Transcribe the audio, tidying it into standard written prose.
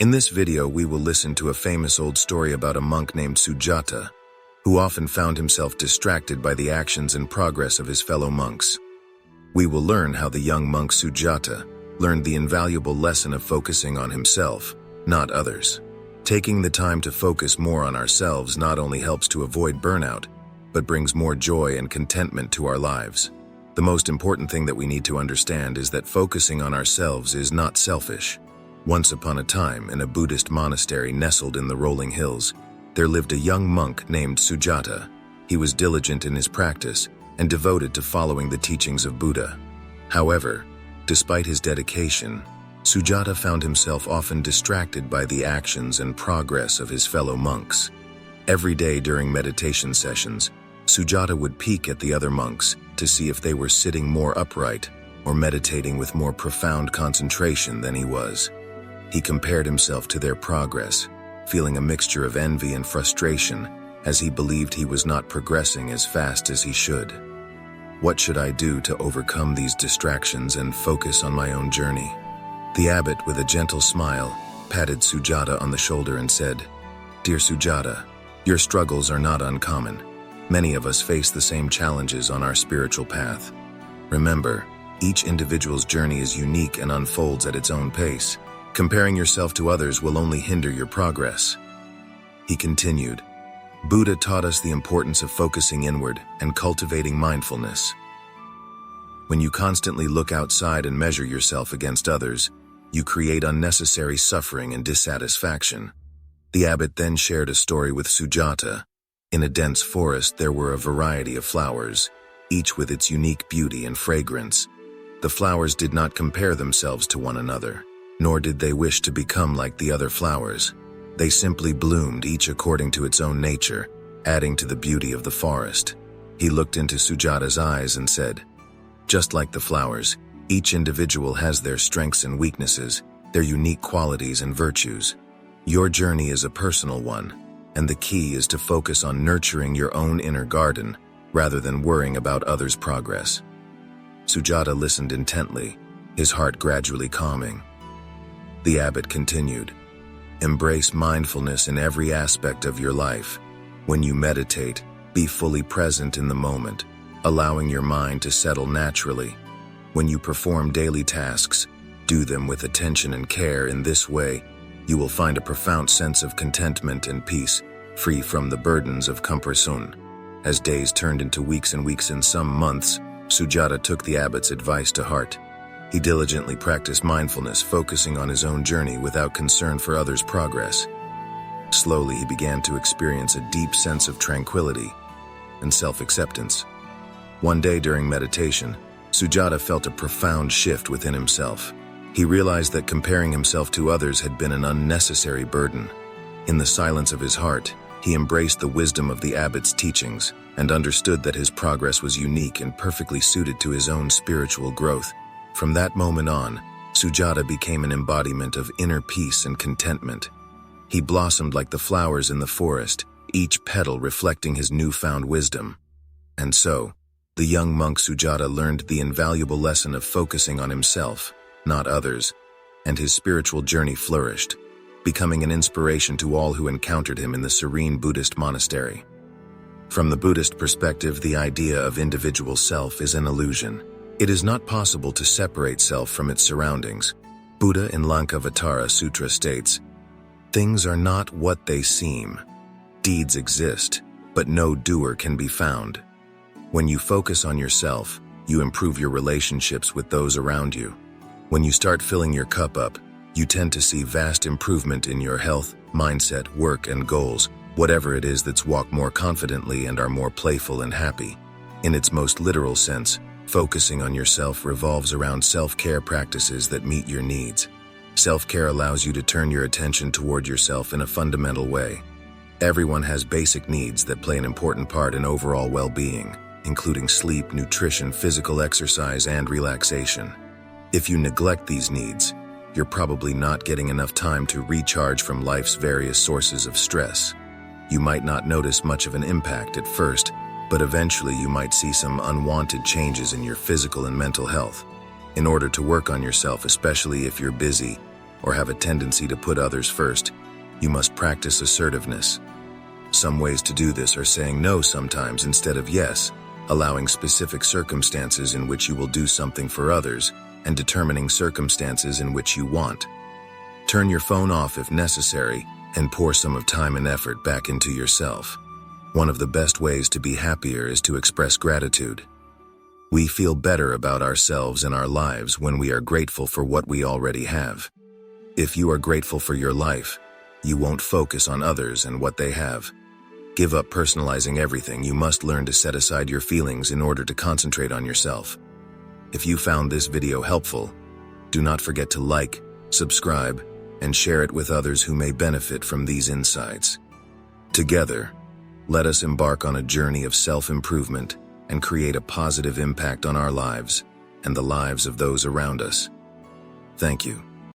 In this video, we will listen to a famous old story about a monk named Sujata, who often found himself distracted by the actions and progress of his fellow monks. We will learn how the young monk Sujata learned the invaluable lesson of focusing on himself, not others. Taking the time to focus more on ourselves not only helps to avoid burnout, but brings more joy and contentment to our lives. The most important thing that we need to understand is that focusing on ourselves is not selfish. Once upon a time, in a Buddhist monastery nestled in the rolling hills, there lived a young monk named Sujata. He was diligent in his practice and devoted to following the teachings of Buddha. However, despite his dedication, Sujata found himself often distracted by the actions and progress of his fellow monks. Every day during meditation sessions, Sujata would peek at the other monks to see if they were sitting more upright or meditating with more profound concentration than he was. He compared himself to their progress, feeling a mixture of envy and frustration as he believed he was not progressing as fast as he should. What should I do to overcome these distractions and focus on my own journey? The abbot, with a gentle smile, patted Sujata on the shoulder and said, "Dear Sujata, your struggles are not uncommon. Many of us face the same challenges on our spiritual path. Remember, each individual's journey is unique and unfolds at its own pace. Comparing yourself to others will only hinder your progress." He continued, "Buddha taught us the importance of focusing inward and cultivating mindfulness. When you constantly look outside and measure yourself against others, you create unnecessary suffering and dissatisfaction." The abbot then shared a story with Sujata. In a dense forest, there were a variety of flowers, each with its unique beauty and fragrance. The flowers did not compare themselves to one another, nor did they wish to become like the other flowers. They simply bloomed, each according to its own nature, adding to the beauty of the forest. He looked into Sujata's eyes and said, "Just like the flowers, each individual has their strengths and weaknesses, their unique qualities and virtues. Your journey is a personal one, and the key is to focus on nurturing your own inner garden rather than worrying about others' progress." Sujata listened intently, his heart gradually calming. The abbot continued, "Embrace mindfulness in every aspect of your life. When you meditate, be fully present in the moment, allowing your mind to settle naturally. When you perform daily tasks, do them with attention and care. In this way, you will find a profound sense of contentment and peace, free from the burdens of comparison." As days turned into weeks and weeks and some months, Sujata took the abbot's advice to heart. He diligently practiced mindfulness, focusing on his own journey without concern for others' progress. Slowly, he began to experience a deep sense of tranquility and self-acceptance. One day during meditation, Sujata felt a profound shift within himself. He realized that comparing himself to others had been an unnecessary burden. In the silence of his heart, he embraced the wisdom of the abbot's teachings and understood that his progress was unique and perfectly suited to his own spiritual growth. From that moment on, Sujata became an embodiment of inner peace and contentment. He blossomed like the flowers in the forest, each petal reflecting his newfound wisdom. And so, the young monk Sujata learned the invaluable lesson of focusing on himself, not others, and his spiritual journey flourished, becoming an inspiration to all who encountered him in the serene Buddhist monastery. From the Buddhist perspective, the idea of individual self is an illusion. It is not possible to separate self from its surroundings. Buddha in Lankavatara Sutra states, "Things are not what they seem. Deeds exist, but no doer can be found." When you focus on yourself, you improve your relationships with those around you. When you start filling your cup up, you tend to see vast improvement in your health, mindset, work, and goals, whatever it is. That's walk more confidently and are more playful and happy. In its most literal sense, focusing on yourself revolves around self-care practices that meet your needs. Self-care allows you to turn your attention toward yourself in a fundamental way. Everyone has basic needs that play an important part in overall well-being, including sleep, nutrition, physical exercise, and relaxation. If you neglect these needs, you're probably not getting enough time to recharge from life's various sources of stress. You might not notice much of an impact at first, but eventually you might see some unwanted changes in your physical and mental health. In order to work on yourself, especially if you're busy, or have a tendency to put others first, you must practice assertiveness. Some ways to do this are saying no sometimes instead of yes, allowing specific circumstances in which you will do something for others, and determining circumstances in which you want. Turn your phone off if necessary, and pour some of time and effort back into yourself. One of the best ways to be happier is to express gratitude. We feel better about ourselves and our lives when we are grateful for what we already have. If you are grateful for your life, you won't focus on others and what they have. Give up personalizing everything. You must learn to set aside your feelings in order to concentrate on yourself. If you found this video helpful, do not forget to like, subscribe, and share it with others who may benefit from these insights. Together, let us embark on a journey of self-improvement and create a positive impact on our lives and the lives of those around us. Thank you.